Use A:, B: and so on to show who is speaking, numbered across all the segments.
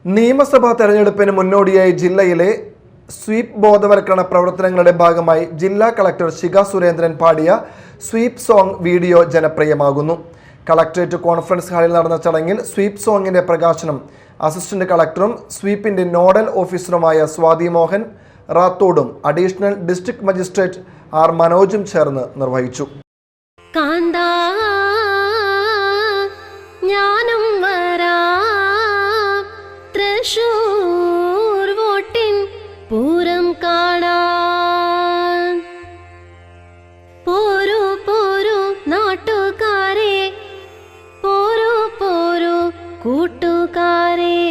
A: നിയമസഭാ തെരഞ്ഞെടുപ്പിന് മുന്നോടിയായി ജില്ലയിലെ സ്വീപ് ബോധവൽക്കരണ പ്രവർത്തനങ്ങളുടെ ഭാഗമായി ജില്ലാ കളക്ടർ ശിഖ സുരേന്ദ്രൻ പാടിയ സ്വീപ് സോങ് വീഡിയോ ജനപ്രിയമാകുന്നു. കളക്ടറേറ്റ് കോൺഫറൻസ് ഹാളിൽ നടന്ന ചടങ്ങിൽ സ്വീപ് സോങ്ങിന്റെ പ്രകാശനം അസിസ്റ്റന്റ് കളക്ടറും സ്വീപിന്റെ നോഡൽ ഓഫീസറുമായ സ്വാതി മോഹൻ റാത്തോഡും അഡീഷണൽ ഡിസ്ട്രിക്ട് മജിസ്ട്രേറ്റ് ആർ മനോജും ചേർന്ന് നിർവഹിച്ചു.
B: പൂരം കാണാൻ പോരൂ പോരൂ നാട്ടുകാരെ, പോരൂ പോരൂ കൂട്ടുകാരെ,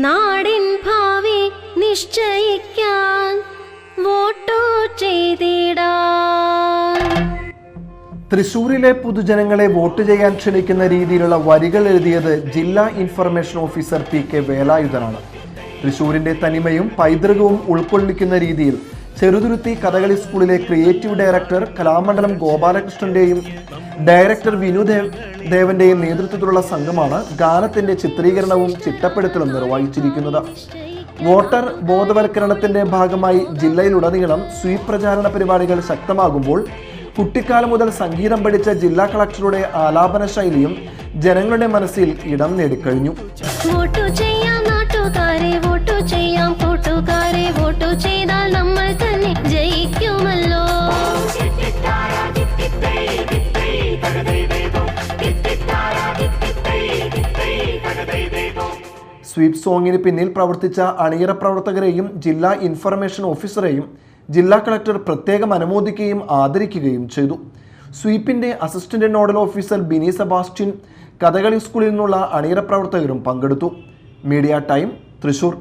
B: നാടിൻ ഭാവി നിശ്ചയിക്കാൻ വോട്ടു ചെയ്തിടാൻ.
A: തൃശൂരിലെ പൊതുജനങ്ങളെ വോട്ട് ചെയ്യാൻ ക്ഷണിക്കുന്ന രീതിയിലുള്ള വരികൾ എഴുതിയത് ജില്ലാ ഇൻഫർമേഷൻ ഓഫീസർ PK വേലായുധനാണ്. തൃശൂരിന്റെ തനിമയും പൈതൃകവും ഉൾക്കൊള്ളിക്കുന്ന രീതിയിൽ ചെറുതുരുത്തി കഥകളി സ്കൂളിലെ ക്രിയേറ്റീവ് ഡയറക്ടർ കലാമണ്ഡലം ഗോപാലകൃഷ്ണന്റെയും ഡയറക്ടർ വിനു ദേവന്റെയും നേതൃത്വത്തിലുള്ള സംഘമാണ് ഗാനത്തിന്റെ ചിത്രീകരണവും ചിട്ടപ്പെടുത്തലും നിർവഹിച്ചിരിക്കുന്നത്. വോട്ടർ ബോധവൽക്കരണത്തിന്റെ ഭാഗമായി ജില്ലയിലുടനീളം സ്വീപ് പ്രചാരണ പരിപാടികൾ ശക്തമാകുമ്പോൾ കുട്ടിക്കാലം മുതൽ സംഗീതം പഠിച്ച ജില്ലാ കളക്ടറുടെ ആലാപന ശൈലിയും ജനങ്ങളുടെ മനസ്സിൽ ഇടം നേടിക്കഴിഞ്ഞു.
B: വോട്ടു ചെയ്യാം നാട്ടുകാരെ, വോട്ടു ചെയ്യാം കൂട്ടുകാരെ, വോട്ടു ചെയ്താൽ നമ്മൾ തന്നെ ജയിക്കുമല്ലോ.
A: സ്വീപ് സോങ്ങിന് പിന്നിൽ പ്രവർത്തിച്ച അണിയറ പ്രവർത്തകരെയും ജില്ലാ ഇൻഫർമേഷൻ ഓഫീസറെയും ജില്ലാ കളക്ടർ പ്രത്യേകം അനുമോദിക്കുകയും ആദരിക്കുകയും ചെയ്തു. സ്വീപിന്റെ assistant nodal officer Bini Sebastian, Kathakali സ്കൂളിൽ നിന്നുള്ള അണിയറ പ്രവർത്തകരും പങ്കെടുത്തു. Media time, Thrissur.